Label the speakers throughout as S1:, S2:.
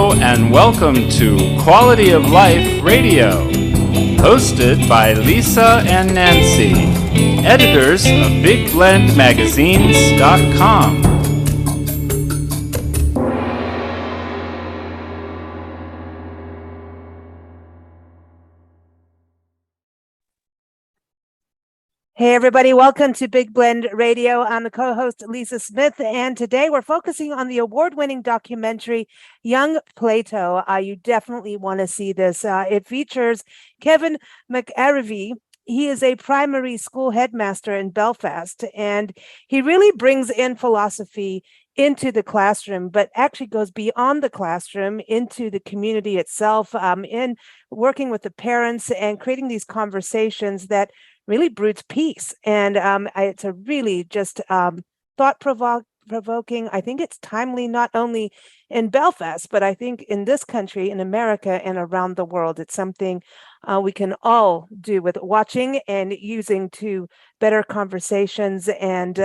S1: Hello and welcome to Quality of Life Radio, hosted by Lisa and Nancy, editors of BigBlendMagazines.com.
S2: Hey everybody, welcome to Big Blend Radio. I'm the co-host Lisa Smith, and today we're focusing on the award-winning documentary Young Plato. You definitely want to see this. It features Kevin McArevey. He is a primary school headmaster in Belfast, and he really brings in philosophy into the classroom, but actually goes beyond the classroom into the community itself, in working with the parents and creating these conversations that really broods peace. And it's a really just thought-provoking. I think it's timely, not only in Belfast, but I think in this country, in America, and around the world. It's something we can all do with watching and using to better conversations and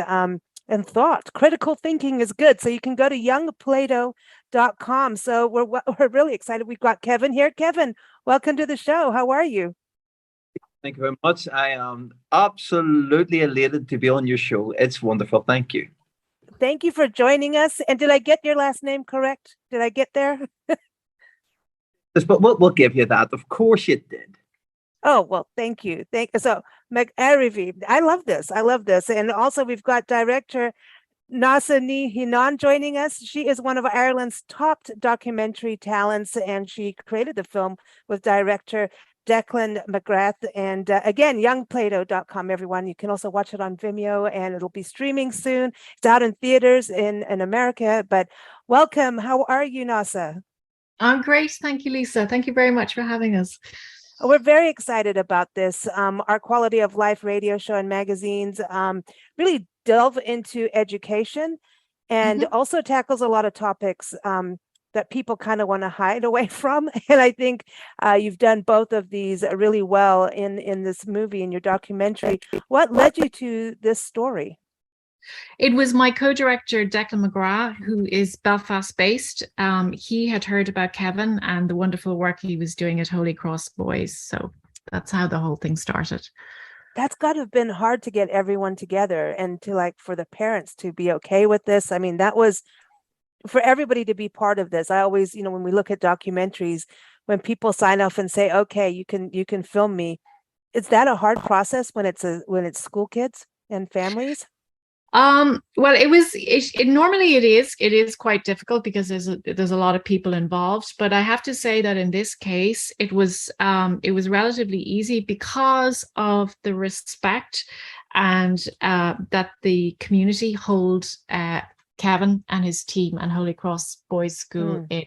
S2: thought. Critical thinking is good. So you can go to youngplato.com. So we're really excited. We've got Kevin here. Kevin, welcome to the show. How are you?
S3: Thank you very much. I am absolutely elated to be on your show. It's wonderful. Thank you.
S2: Thank you for joining us. And did I get your last name correct? Did I get there?
S3: But we'll give you that. Of course you did.
S2: Oh, well, thank you. So McArevey, I love this. And also we've got director Neasa joining us. She is one of Ireland's top documentary talents, and she created the film with director Declan McGrath. And again, youngplato.com, everyone. You can also watch it on Vimeo, and it'll be streaming soon. It's out in theaters in America. But welcome. How are you, Neasa?
S4: I'm great. Thank you, Lisa. Thank you very much for having us.
S2: We're very excited about this. Our Quality of Life radio show and magazines really delve into education and also tackles a lot of topics that people kind of want to hide away from. And I think you've done both of these really well in this movie, in your documentary. What led you to this story?
S4: It was my co-director, Declan McGrath, who is Belfast-based. He had heard about Kevin and the wonderful work he was doing at Holy Cross Boys. So that's how the whole thing started.
S2: That's got to have been hard to get everyone together and to for the parents to be okay with this. I mean, that was for everybody to be part of this. I always, when we look at documentaries, when people sign off and say, okay, you can film me, is that a hard process when it's school kids and families?
S4: Well, normally it is quite difficult because there's a lot of people involved, but I have to say that in this case it was relatively easy because of the respect and that the community hold Kevin and his team and Holy Cross Boys School in.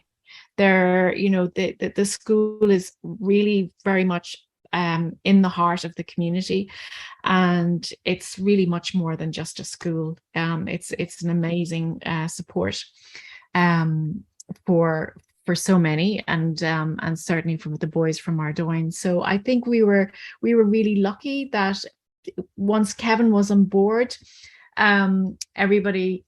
S4: The school is really very much in the heart of the community, and it's really much more than just a school. It's an amazing support for so many, and certainly from the boys from Ardoyne. So I think we were really lucky that once Kevin was on board, everybody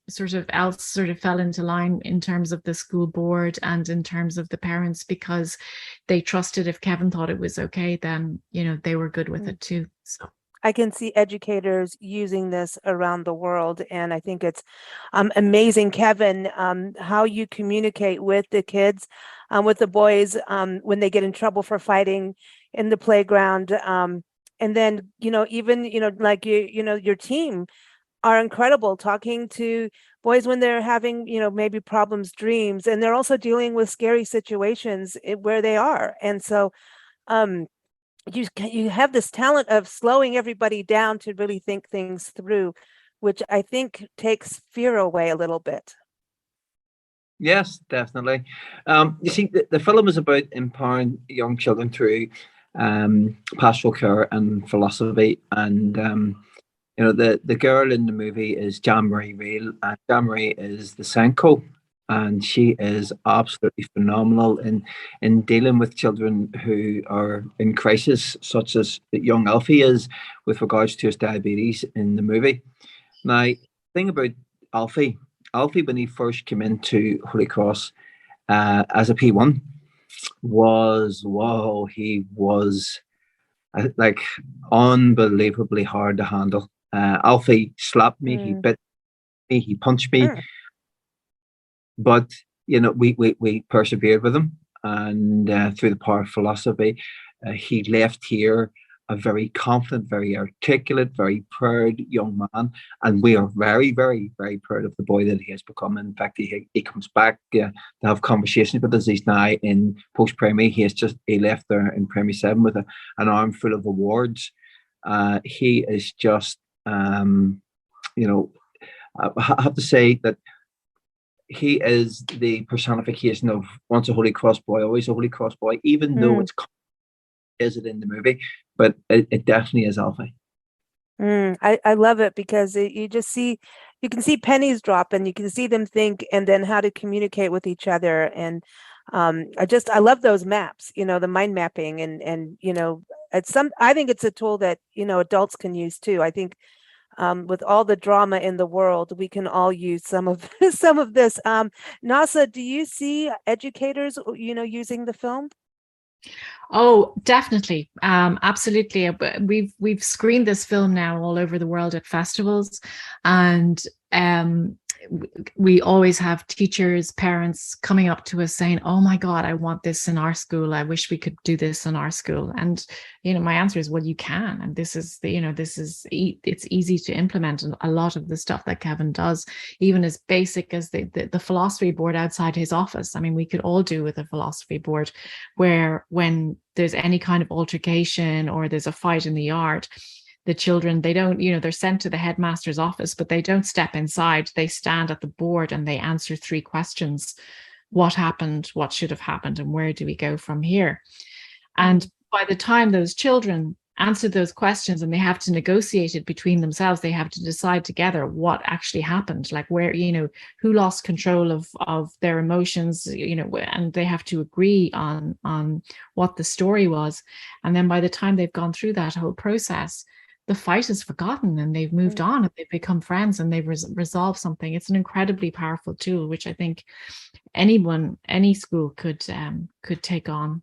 S4: else fell into line in terms of the school board and in terms of the parents, because they trusted if Kevin thought it was okay, then they were good with it too. So
S2: I can see educators using this around the world, and I think it's amazing, Kevin, how you communicate with the kids, with the boys when they get in trouble for fighting in the playground, and then even your team are incredible, talking to boys when they're having maybe problems, dreams, and they're also dealing with scary situations where they are. And so you have this talent of slowing everybody down to really think things through, which I think takes fear away a little bit.
S3: Yes, definitely. You see, the film is about empowering young children through pastoral care and philosophy. And the girl in the movie is Jean-Marie Real, and Jean-Marie is the Senko, and she is absolutely phenomenal in dealing with children who are in crisis, such as young Alfie is with regards to his diabetes in the movie. Now, the thing about Alfie, when he first came into Holy Cross, as a P1 was, whoa, he was like unbelievably hard to handle. Alfie slapped me, he bit me, he punched me, but we persevered with him, and through the power of philosophy, he left here a very confident, very articulate, very proud young man, and we are very, very, very proud of the boy that he has become. In fact, he comes back to have conversations with us. He's now in post-primary. He left there in primary 7 with an arm full of awards. He is just, I have to say that he is the personification of once a Holy Cross boy, always a Holy Cross boy, even though it's is it in the movie, but it definitely is Alfie.
S2: I love it because you can see pennies drop, and you can see them think, and then how to communicate with each other. And I love those maps, the mind mapping, and I think it's a tool that adults can use too. I think with all the drama in the world, we can all use some of some of this. Neasa, do you see educators using the film?
S4: Oh, definitely. Absolutely. We've screened this film now all over the world at festivals, and we always have teachers, parents coming up to us saying, "Oh my God, I want this in our school. I wish we could do this in our school." And my answer is, well, you can. And it's easy to implement. And a lot of the stuff that Kevin does, even as basic as the philosophy board outside his office. I mean, we could all do with a philosophy board, where when there's any kind of altercation or there's a fight in the yard, the children, they don't, they're sent to the headmaster's office, but they don't step inside. They stand at the board and they answer 3 questions. What happened? What should have happened? And where do we go from here? And by the time those children answer those questions and they have to negotiate it between themselves, they have to decide together what actually happened, like where, who lost control of their emotions, and they have to agree on what the story was. And then by the time they've gone through that whole process, the fight is forgotten and they've moved on and they've become friends and they've resolved something. It's an incredibly powerful tool, which I think any school could take on.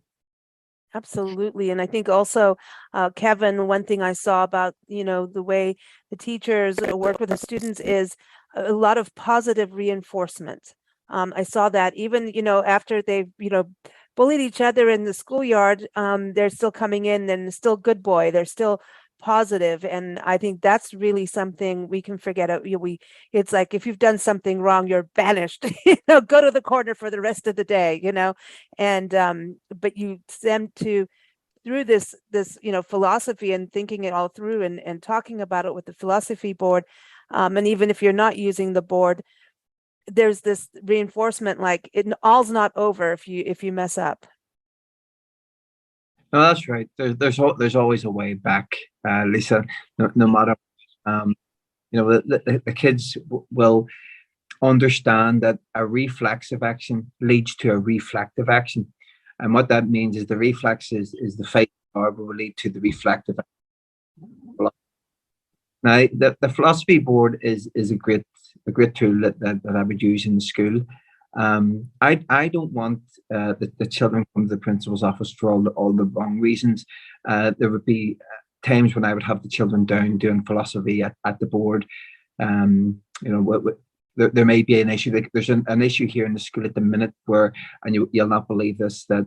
S2: Absolutely. And I think also, Kevin, one thing I saw about, the way the teachers work with the students is a lot of positive reinforcement. I saw that even, after they've, bullied each other in the schoolyard, they're still coming in and still good boy. They're still positive. And I think that's really something we can forget. It's like, if you've done something wrong, you're banished, go to the corner for the rest of the day, and but you send through this philosophy and thinking it all through and talking about it with the philosophy board. And even if you're not using the board, there's this reinforcement, like all's not over if you mess up.
S3: No, that's right. There's always a way back, Lisa. No matter, the kids will understand that a reflexive action leads to a reflective action, and what that means is the reflex is the fight will lead to the reflective action. Now, the philosophy board is a great tool that I would use in the school. I don't want the children come to the principal's office for all the wrong reasons. There would be times when I would have the children down doing philosophy at the board. There may be an issue. There's an issue here in the school at the minute where, and you'll not believe this, that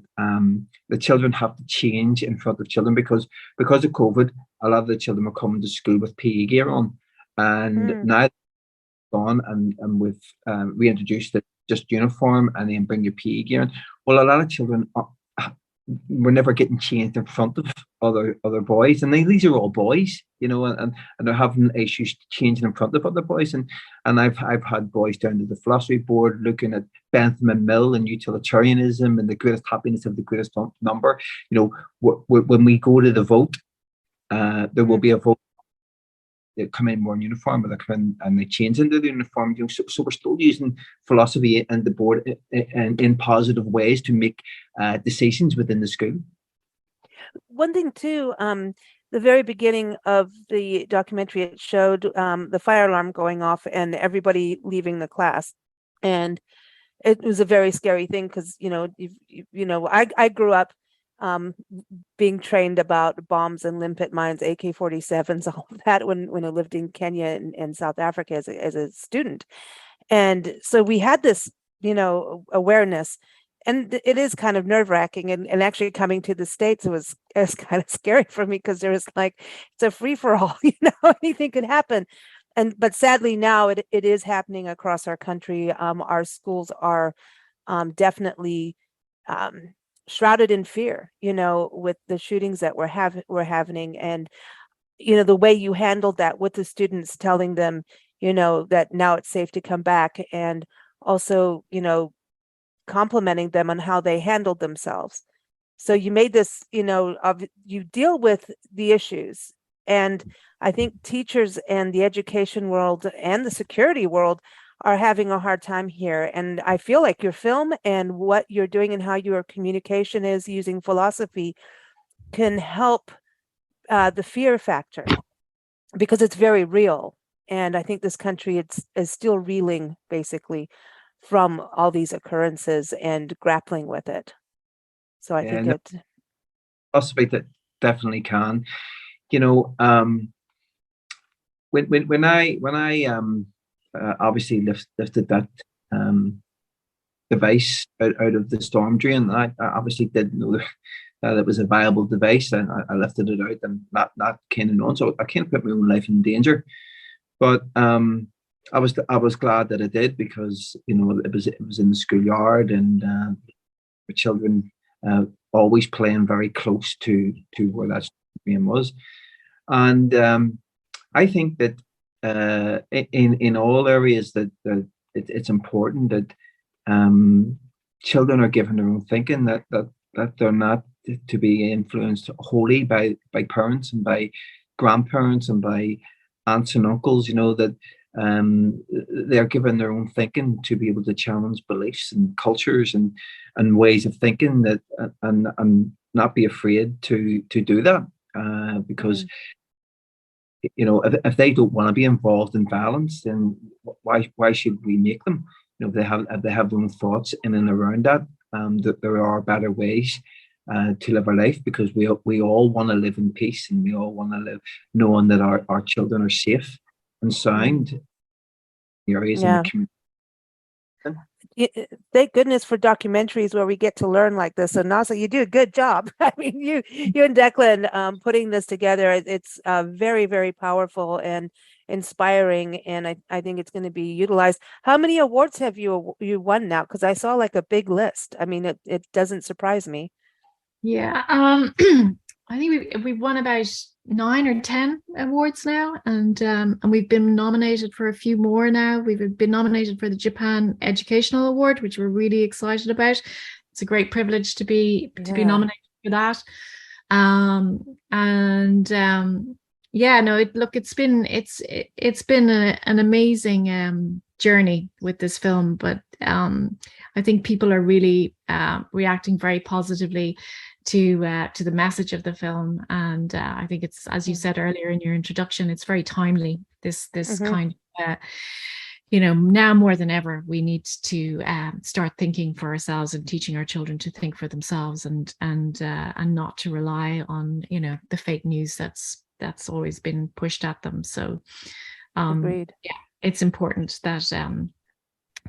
S3: the children have to change in front of children because of COVID. A lot of the children are coming to school with PE gear on, and now it's gone, and we've reintroduced it just uniform, and then bring your PE gear in. Well, a lot of children were never getting changed in front of other boys, and these are all boys, and they're having issues changing in front of other boys, and I've had boys down to the philosophy board looking at Bentham and Mill and utilitarianism and the greatest happiness of the greatest number. When we go to the vote, there will be a vote. They come in more in uniform, but they come in and they change into the uniform. So we're still using philosophy and the board in positive ways to make decisions within the school.
S2: One thing too, the very beginning of the documentary, it showed the fire alarm going off and everybody leaving the class. And it was a very scary thing because, I grew up being trained about bombs and limpet mines, AK-47s, all of that when I lived in Kenya and South Africa as a student. And so we had this, awareness. And it is kind of nerve-wracking. And actually coming to the States, it was kind of scary for me because there was like, it's a free-for-all, anything could happen. But sadly now it is happening across our country. Our schools are definitely shrouded in fear, with the shootings that were happening. And, the way you handled that with the students, telling them, that now it's safe to come back, and also, complimenting them on how they handled themselves. So you made this, you deal with the issues. And I think teachers and the education world and the security world are having a hard time here. And I feel like your film and what you're doing and how your communication is using philosophy can help the fear factor, because it's very real. And I think this country is still reeling basically from all these occurrences and grappling with it. So I think it
S3: philosophy that definitely can. When I obviously lifted that device out of the storm drain, I obviously didn't know that it was a viable device, and I lifted it out and not kind of known, so I can't put my own life in danger. But I was glad that I did, because it was in the schoolyard, and the children always playing very close to where that stream was. And I think that in all areas that it's important that children are given their own thinking, that they're not to be influenced wholly by parents and by grandparents and by aunts and uncles, that they're given their own thinking to be able to challenge beliefs and cultures and ways of thinking, that and not be afraid to do that, because if they don't want to be involved in violence, then why should we make them? If they have their own thoughts in and around that, that there are better ways to live our life, because we all want to live in peace, and we all want to live knowing that our children are safe and sound areas in the community.
S2: Thank goodness for documentaries where we get to learn like this. So Neasa, you do a good job. I mean, you and Declan putting this together, it's very, very powerful and inspiring, and I think it's going to be utilized. How many awards have you won now? Because I saw like a big list. I mean, it doesn't surprise me.
S4: Yeah, I think we've won about 9 or 10 awards now, and we've been nominated for a few more now. We've been nominated for the Japan Educational Award, which we're really excited about. It's a great privilege to be nominated for that. It's been an amazing journey with this film, but I think people are really reacting very positively to the message of the film, and I think it's, as you said earlier in your introduction, it's very timely. This kind of now more than ever, we need to start thinking for ourselves and teaching our children to think for themselves, and not to rely on the fake news that's always been pushed at them. So
S2: Agreed.
S4: Yeah, it's important that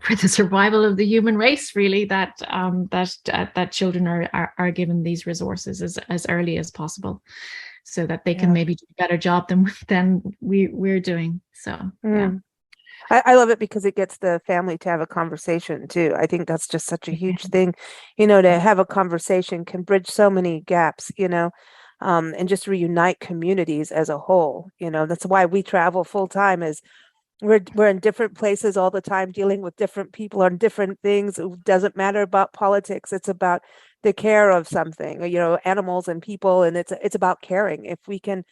S4: for the survival of the human race, really, that children are given these resources as early as possible, so that they can maybe do a better job than we're doing. So yeah.
S2: I love it because it gets the family to have a conversation too. I think that's just such a huge thing, to have a conversation can bridge so many gaps, and just reunite communities as a whole. That's why we travel full time, is we're in different places all the time, dealing with different people on different things. It doesn't matter about politics. It's about the care of something, animals and people, and it's about caring. If we can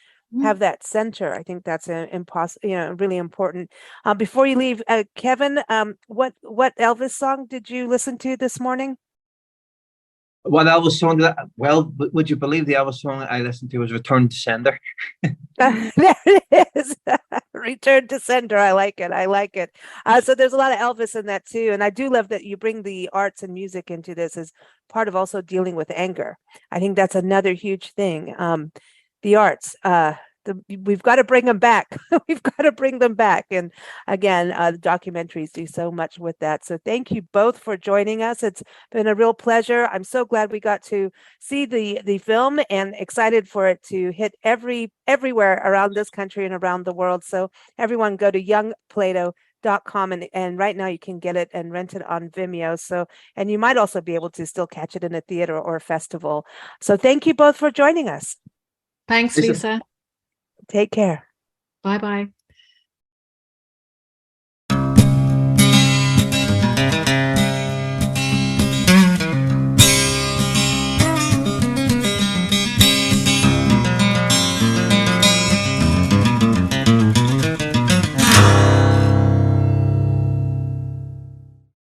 S2: have that center, I think that's really important. Before you leave, Kevin, what Elvis song did you listen to this morning?
S3: What Elvis song? Would you believe the Elvis song I listened to was "Return to Sender"?
S2: There it is. Return to sender. I like it. I like it. So there's a lot of Elvis in that too. And I do love that you bring the arts and music into this as part of also dealing with anger. I think that's another huge thing. The arts, we've got to bring them back. We've got to bring them back. And again, the documentaries do so much with that. So thank you both for joining us. It's been a real pleasure. I'm so glad we got to see the film and excited for it to hit everywhere around this country and around the world. So everyone go to youngplato.com and right now you can get it and rent it on Vimeo. So, and you might also be able to still catch it in a theater or a festival. So thank you both for joining us.
S4: Thanks, Lisa.
S2: Take care.
S4: Bye-bye.